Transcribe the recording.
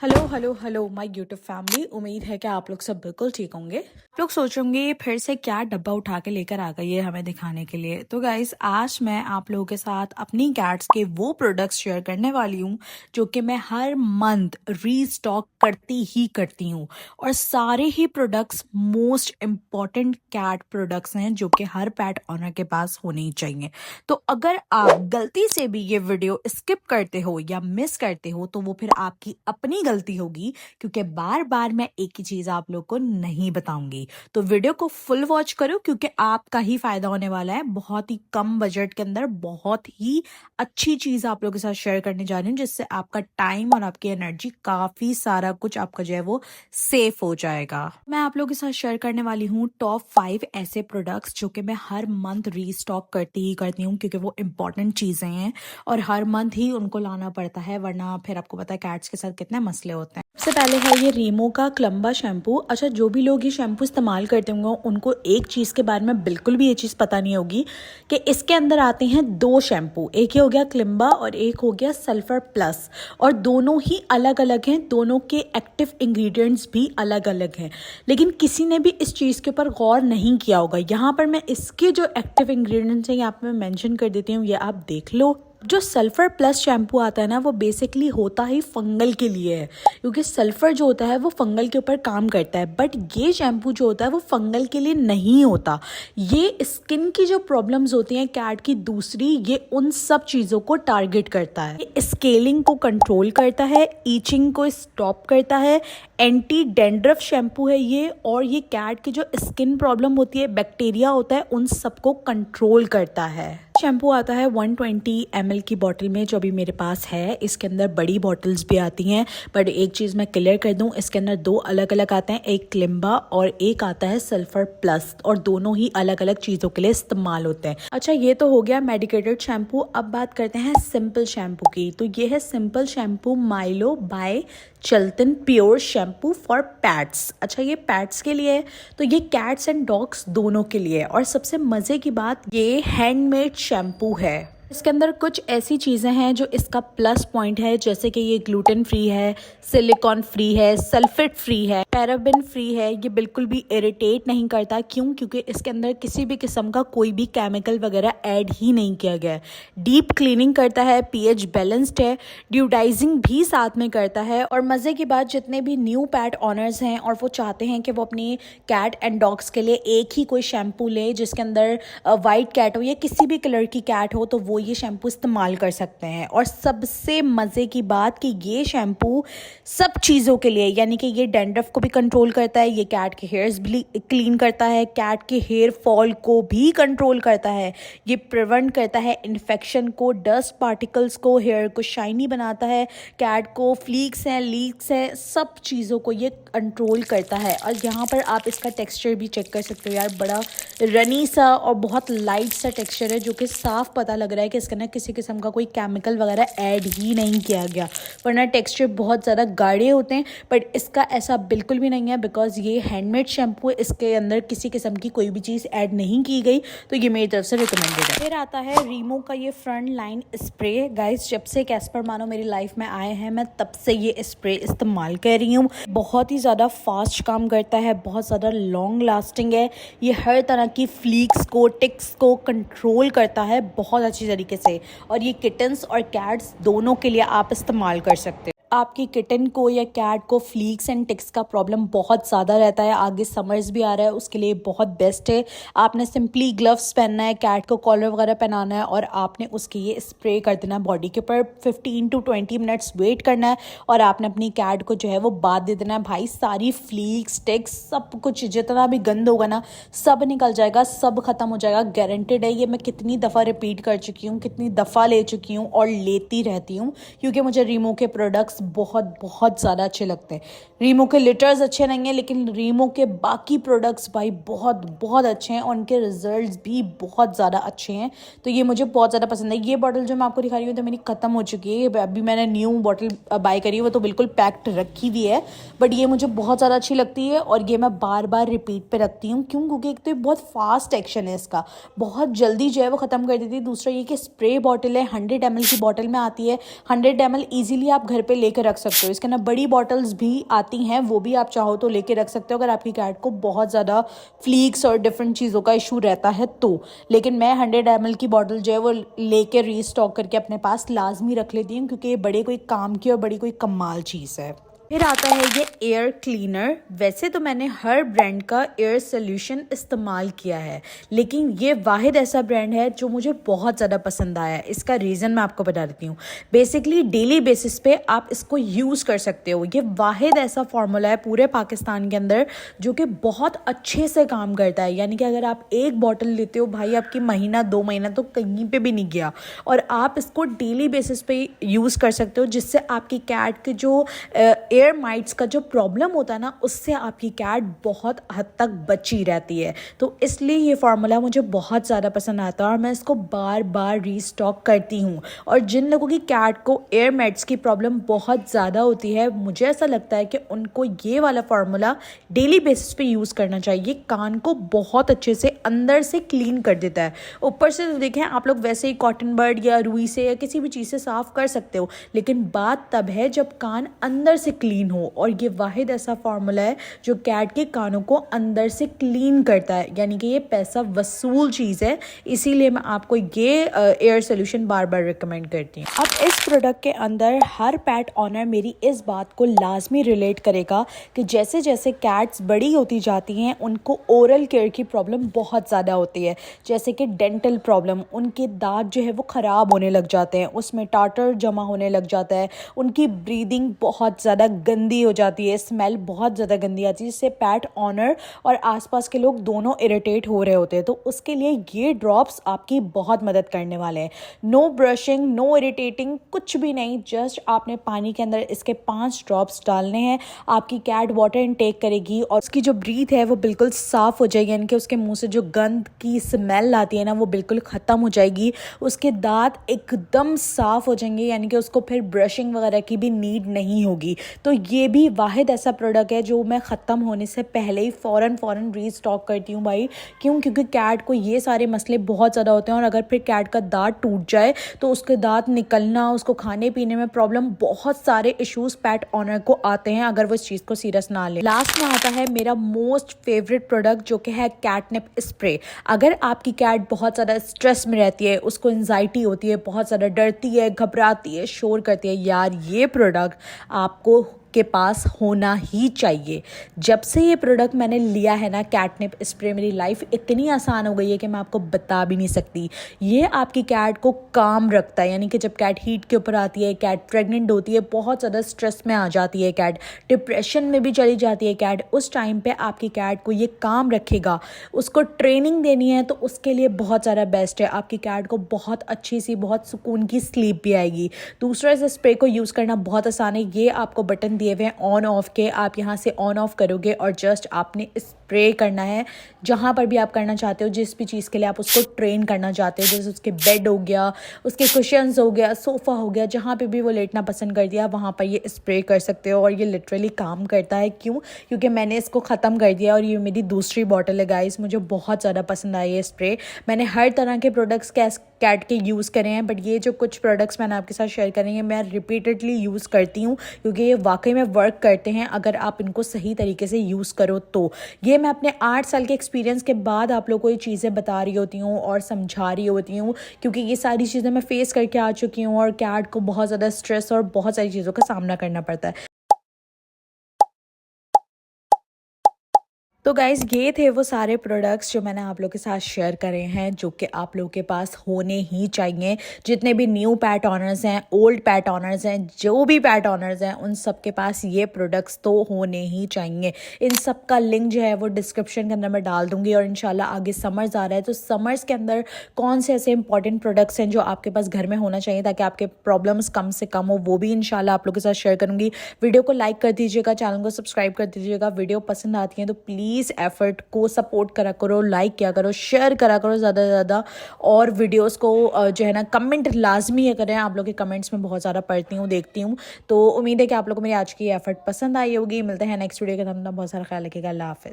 Hello hello hello my YouTube family. उम्मीद है कि आप लोग सब बिल्कुल ठीक होंगे। आप लोग सोचोगे फिर से क्या डब्बा उठा के लेकर आ गई है हमें दिखाने के लिए। तो गाइस, आज मैं आप लोगों के साथ अपनी कैट्स के वो प्रोडक्ट्स शेयर करने वाली हूँ जो कि मैं हर मंथ रीस्टॉक करती हूँ। और सारे ही products most important cat products हैं जो कि हर पेट ऑनर के पास होने ही चाहिए। तो अगर आप गलती से भी ये वीडियो स्किप करते हो या मिस करते हो तो वो फिर आपकी अपनी गलती होगी, क्योंकि बार बार मैं एक ही चीज आप लोग को नहीं बताऊंगी। तो वीडियो को फुल वॉच करो क्योंकि आपका ही फायदा होने वाला है। बहुत ही कम बजट के अंदर बहुत ही अच्छी चीज आप लोगों के साथ शेयर करने जा रही हूँ, जिससे आपका टाइम और आपकी एनर्जी, काफी सारा कुछ आपका जो है वो सेफ हो जाएगा। मैं आप लोगों के साथ शेयर करने वाली हूँ टॉप 5 ऐसे प्रोडक्ट्स जो कि मैं हर मंथ रीस्टॉक करती हूँ, क्योंकि वो इंपॉर्टेंट चीजें हैं और हर मंथ ही उनको लाना पड़ता है, वरना फिर आपको पता है कैट्स के साथ कितने मसले होते हैं। सबसे पहले है ये रीमो का क्लम्बा शैम्पू। अच्छा, जो भी लोग ये शैम्पू इस्तेमाल करते होंगे उनको एक चीज़ के बारे में बिल्कुल भी ये चीज़ पता नहीं होगी कि इसके अंदर आते हैं 2 शैम्पू। एक ही हो गया क्लिम्बा और एक हो गया सल्फर प्लस, और दोनों ही अलग अलग हैं। दोनों के एक्टिव इंग्रेडिएंट्स भी अलग अलग हैं, लेकिन किसी ने भी इस चीज़ के ऊपर गौर नहीं किया होगा। यहाँ पर मैं इसके जो एक्टिव इंग्रेडिएंट्स हैं यहाँ पर मैं मेंशन कर देती हूँ, ये आप देख लो। जो सल्फर प्लस शैम्पू आता है ना, वो बेसिकली होता ही फंगल के लिए है, क्योंकि सल्फर जो होता है वो फंगल के ऊपर काम करता है। बट ये शैम्पू जो होता है वो फंगल के लिए नहीं होता। ये स्किन की जो प्रॉब्लम्स होती हैं कैट की दूसरी, ये उन सब चीज़ों को टारगेट करता है। ये स्केलिंग को कंट्रोल करता है, ईचिंग को स्टॉप करता है, एंटी डैंड्रफ शैम्पू है ये। और ये कैट की जो स्किन प्रॉब्लम होती है, बैक्टीरिया होता है, उन सबको कंट्रोल करता है। शैम्पू आता है 120 ml की बॉटल में, जो अभी मेरे पास है। इसके अंदर बड़ी बॉटल्स भी आती हैं, बट एक चीज़ मैं क्लियर कर दूं, इसके अंदर 2 अलग अलग आते हैं, एक क्लिम्बा और एक आता है सल्फर प्लस, और दोनों ही अलग अलग चीज़ों के लिए इस्तेमाल होते हैं। अच्छा, ये तो हो गया मेडिकेटेड शैम्पू। अब बात करते हैं सिंपल शैम्पू की। तो ये है सिंपल शैम्पू माइलो बाय चल्तन प्योर शैम्पू फॉर पैट्स। अच्छा, ये पैट्स के लिए है, तो ये कैट्स एंड डॉग्स दोनों के लिए है। और सबसे मज़े की बात, ये हैंडमेड शैम्पू है। इसके अंदर कुछ ऐसी चीज़ें हैं जो इसका प्लस पॉइंट है, जैसे कि ये ग्लूटेन फ्री है, सिलिकॉन फ्री है, सल्फेट फ्री है, पैराबेन फ्री है। ये बिल्कुल भी इरिटेट नहीं करता। क्यों? क्योंकि इसके अंदर किसी भी किस्म का कोई भी केमिकल वगैरह ऐड ही नहीं किया गया है। डीप क्लीनिंग करता है, पीएच बैलेंस्ड है, ड्यूडाइजिंग भी साथ में करता है। और मज़े की बात, जितने भी न्यू पैट ऑनर्स हैं और वो चाहते हैं कि वो अपनी कैट एंड डॉग्स के लिए एक ही कोई शैम्पू ले जिसके अंदर वाइट कैट हो या किसी भी कलर की कैट हो, तो वो ये शैम्पू इस्तेमाल कर सकते हैं। और सबसे मज़े की बात कि ये शैम्पू सब चीज़ों के लिए, यानी कि ये डैंड्रफ को भी कंट्रोल करता है, ये कैट के हेयर्स भी क्लीन करता है, कैट के हेयर फॉल को भी कंट्रोल करता है, ये प्रिवेंट करता है इन्फेक्शन को, डस्ट पार्टिकल्स को, हेयर को शाइनी बनाता है, कैट को फ्लीक्स हैं, लीक्स हैं, सब चीज़ों को ये कंट्रोल करता है। और यहाँ पर आप इसका टेक्सचर भी चेक कर सकते हो यार, बड़ा रनी सा और बहुत लाइट सा टेक्सचर है, जो कि साफ पता लग रहा है कि इसके अंदर किसी किस्म का कोई केमिकल वगैरह ऐड ही नहीं किया गया, वरना टेक्सचर बहुत ज़्यादा गाढ़े होते हैं। बट इसका ऐसा बिल्कुल भी नहीं है, बिकॉज ये हैंडमेड शैम्पू है, इसके अंदर किसी किस्म की कोई भी चीज़ ऐड नहीं की गई, तो ये मेरी तरफ से रिकमेंडेड है। फिर आता है रीमो का ये फ्रंट लाइन स्प्रे। गाइस, जब से कैस्पर मानो मेरी लाइफ में आए हैं, मैं तब से ये स्प्रे इस्तेमाल कर रही हूँ। बहुत ही ज़्यादा फास्ट काम करता है, बहुत ज़्यादा लॉन्ग लास्टिंग है। ये हर तरह की फ्लीक्स को, टिक्स को कंट्रोल करता है बहुत अच्छी तरीके से। और ये किटन्स और कैट्स दोनों के लिए आप इस्तेमाल कर सकते हैं। आपकी किटन को या कैट को फ्लीक्स एंड टिक्स का प्रॉब्लम बहुत ज़्यादा रहता है, आगे समर्स भी आ रहा है, उसके लिए बहुत बेस्ट है। आपने सिंपली ग्लव्स पहनना है, कैट को कॉलर वगैरह पहनाना है, और आपने उसके ये स्प्रे कर देना है बॉडी के ऊपर। 15 to 20 मिनट्स वेट करना है, और आपने अपनी कैट को जो है वो बाथ दे देना है। भाई, सारी फ्लीक्स, टिक्स, सब कुछ जितना भी गंद होगा ना, सब निकल जाएगा, सब खत्म हो जाएगा, गारंटेड है। ये मैं कितनी दफ़ा रिपीट कर चुकी हूँ, कितनी दफ़ा ले चुकी हूँ और लेती रहती हूँ, क्योंकि मुझे रीमो के प्रोडक्ट्स बहुत बहुत ज़्यादा अच्छे लगते हैं। रीमो के लिटर्स अच्छे नहीं हैं, लेकिन रीमो के बाकी प्रोडक्ट्स भाई बहुत बहुत अच्छे हैं, और उनके रिजल्ट्स भी बहुत ज़्यादा अच्छे हैं। तो ये मुझे बहुत ज़्यादा पसंद है। ये बॉटल जो मैं आपको दिखा रही हूँ तो मेरी ख़त्म हो चुकी है, अभी मैंने न्यू बॉटल बाय करी है, वो तो बिल्कुल पैक्ड रखी हुई है। बट ये मुझे बहुत ज़्यादा अच्छी लगती है, और ये मैं बार बार रिपीट पे रखती हूँ। क्यों? क्योंकि एक तो बहुत फास्ट एक्शन है इसका, बहुत जल्दी जो है वो ख़त्म कर देती है। दूसरा ये कि स्प्रे बॉटल है, 100 ml की बॉटल में आती है। 100 ml ईजिली आप घर पर लेके रख सकते हो। इसके अंदर बड़ी बॉटल्स भी आती हैं, वो भी आप चाहो तो लेके रख सकते हो अगर आपकी कैट को बहुत ज़्यादा फ्लीक्स और डिफरेंट चीज़ों का इशू रहता है तो। लेकिन मैं 100 ml की बॉटल जो है वो लेके रीस्टॉक करके अपने पास लाजमी रख लेती हूँ, क्योंकि ये बड़े कोई काम की और बड़ी कोई कमाल चीज़ है। फिर आता है ये एयर क्लीनर। वैसे तो मैंने हर ब्रांड का एयर सोल्यूशन इस्तेमाल किया है, लेकिन ये वाहिद ऐसा ब्रांड है जो मुझे बहुत ज़्यादा पसंद आया है। इसका रीज़न मैं आपको बता देती हूँ। बेसिकली डेली बेसिस पे आप इसको यूज़ कर सकते हो। ये वाहिद ऐसा फार्मूला है पूरे पाकिस्तान के अंदर जो कि बहुत अच्छे से काम करता है। यानी कि अगर आप एक बॉटल लेते हो भाई, आपकी महीना 2 महीना तो कहीं पे भी नहीं गया, और आप इसको डेली बेसिस पे यूज़ कर सकते हो, जिससे आपकी कैट के जो एयर माइट्स का जो प्रॉब्लम होता है ना, उससे आपकी कैट बहुत हद तक बची रहती है। तो इसलिए ये फार्मूला मुझे बहुत ज़्यादा पसंद आता है और मैं इसको बार बार रीस्टॉक करती हूँ। और जिन लोगों की कैट को एयर माइट्स की प्रॉब्लम बहुत ज़्यादा होती है, मुझे ऐसा लगता है कि उनको ये वाला फार्मूला डेली बेसिस पे यूज़ करना चाहिए। कान को बहुत अच्छे से अंदर से क्लीन कर देता है। ऊपर से तो देखें आप लोग वैसे ही कॉटन बर्ड या रुई से या किसी भी चीज़ से साफ़ कर सकते हो, लेकिन बात तब है जब कान अंदर से क्लीन हो। और ये वाहिद ऐसा फार्मूला है जो कैट के कानों को अंदर से क्लीन करता है। यानी कि ये पैसा वसूल चीज़ है, इसीलिए मैं आपको ये एयर सोल्यूशन बार बार रिकमेंड करती हूँ। अब इस प्रोडक्ट के अंदर हर पेट ऑनर मेरी इस बात को लाजमी रिलेट करेगा कि जैसे जैसे कैट्स बड़ी होती जाती हैं उनको ओरल केयर की प्रॉब्लम बहुत ज़्यादा होती है, जैसे कि डेंटल प्रॉब्लम। उनके दांत जो है वो ख़राब होने लग जाते हैं, उसमें टाटर जमा होने लग जाता है, उनकी ब्रीदिंग बहुत ज़्यादा गंदी हो जाती है, स्मेल बहुत ज़्यादा गंदी आती है, जिससे पेट ऑनर और आसपास के लोग दोनों इरिटेट हो रहे होते हैं। तो उसके लिए ये ड्रॉप्स आपकी बहुत मदद करने वाले हैं। नो ब्रशिंग, नो इरिटेटिंग, कुछ भी नहीं, जस्ट आपने पानी के अंदर इसके 5 ड्रॉप्स डालने हैं। आपकी कैट वाटर इनटेक करेगी और उसकी जो ब्रीथ है वो बिल्कुल साफ़ हो जाएगी, यानी कि उसके मुंह से जो गंद की स्मेल आती है ना वो बिल्कुल ख़त्म हो जाएगी। उसके दांत एकदम साफ़ हो जाएंगे, यानी कि उसको फिर ब्रशिंग वगैरह की भी नीड नहीं होगी। तो ये भी वाहिद ऐसा प्रोडक्ट है जो मैं ख़त्म होने से पहले ही फ़ौरन रीस्टॉक करती हूँ भाई। क्यों? क्योंकि कैट को ये सारे मसले बहुत ज़्यादा होते हैं, और अगर फिर कैट का दांत टूट जाए तो उसके दांत निकलना, उसको खाने पीने में प्रॉब्लम, बहुत सारे इश्यूज़ पेट ऑनर को आते हैं अगर वो इस चीज़ को सीरियस ना ले। लास्ट में आता है मेरा मोस्ट फेवरेट प्रोडक्ट जो कि है कैटनिप स्प्रे। अगर आपकी कैट बहुत ज़्यादा स्ट्रेस में रहती है, उसको एंजाइटी होती है, बहुत ज़्यादा डरती है, घबराती है, शोर करती है, यार ये प्रोडक्ट आपको के पास होना ही चाहिए। जब से ये प्रोडक्ट मैंने लिया है ना, कैटनिप स्प्रे, मेरी लाइफ इतनी आसान हो गई है कि मैं आपको बता भी नहीं सकती। ये आपकी कैट को काम रखता है, यानी कि जब कैट हीट के ऊपर आती है, कैट प्रेग्नेंट होती है, बहुत ज़्यादा स्ट्रेस में आ जाती है, कैट डिप्रेशन में भी चली जाती है कैट, उस टाइम पे आपकी कैट को ये काम रखेगा। उसको ट्रेनिंग देनी है तो उसके लिए बहुत ज़्यादा बेस्ट है। आपकी कैट को बहुत अच्छी सी, बहुत सुकून की स्लीप भी आएगी। दूसरा, इस स्प्रे को यूज़ करना बहुत आसान है। ये आपको बटन दिए हुए हैं ऑन ऑफ के, आप यहाँ से ऑन ऑफ करोगे और जस्ट आपने स्प्रे करना है जहाँ पर भी आप करना चाहते हो, जिस भी चीज़ के लिए आप उसको ट्रेन करना चाहते हो, जैसे उसके बेड हो गया, उसके कुशन्स हो गया, सोफ़ा हो गया, जहाँ पे भी वो लेटना पसंद कर दिया वहाँ पर ये स्प्रे कर सकते हो। और ये लिटरली काम करता है। क्यों? क्योंकि मैंने इसको ख़त्म कर दिया और ये मेरी दूसरी बॉटल है गाइस। मुझे बहुत ज़्यादा पसंद आई ये स्प्रे। मैंने हर तरह के प्रोडक्ट्स कैट के यूज़ करे हैं, बट ये जो कुछ प्रोडक्ट्स मैंने आपके साथ शेयर करेंगे मैं रिपीटेडली यूज़ करती हूँ, क्योंकि ये वाकई में वर्क करते हैं अगर आप इनको सही तरीके से यूज़ करो तो। ये मैं अपने 8 साल के एक्सपीरियंस के बाद आप लोगों को ये चीज़ें बता रही होती हूँ और समझा रही होती हूँ, क्योंकि ये सारी चीज़ें मैं फेस करके आ चुकी हूँ और कैट को बहुत ज़्यादा स्ट्रेस और बहुत सारी चीज़ों का सामना करना पड़ता है। तो गाइज़ ये थे वो सारे प्रोडक्ट्स जो मैंने आप लोगों के साथ शेयर करे हैं, जो कि आप लोगों के पास होने ही चाहिए। जितने भी न्यू पैट ऑनर्स हैं, ओल्ड पैट ऑनर्स हैं, जो भी पैट ऑनर्स हैं, उन सब के पास ये प्रोडक्ट्स तो होने ही चाहिए। इन सब का लिंक जो है वो डिस्क्रिप्शन के अंदर मैं डाल दूँगी। और इंशाल्लाह आगे समर्स आ रहा है तो समर्स के अंदर कौन से ऐसे इंपॉर्टेंट प्रोडक्ट्स हैं जो आपके पास घर में होना चाहिए ताकि आपके प्रॉब्लम्स कम से कम हो, वो भी इंशाल्लाह आप लोगों के साथ शेयर करूँगी। वीडियो को लाइक कर दीजिएगा, चैनल को सब्सक्राइब कर दीजिएगा। वीडियो पसंद आती है तो प्लीज़ एफर्ट को सपोर्ट करा करो, लाइक किया करो, शेयर करा करो ज़्यादा से ज़्यादा। और वीडियोस को जो है ना कमेंट लाजमी करें। आप लोग के कमेंट्स में बहुत ज़्यादा पढ़ती हूँ, देखती हूँ। तो उम्मीद है कि आप लोगों को मेरी आज की एफर्ट पसंद आई होगी। मिलते हैं नेक्स्ट वीडियो के अंदर। बहुत सारा ख्याल रखिएगा। अल्लाह हाफ़िज़।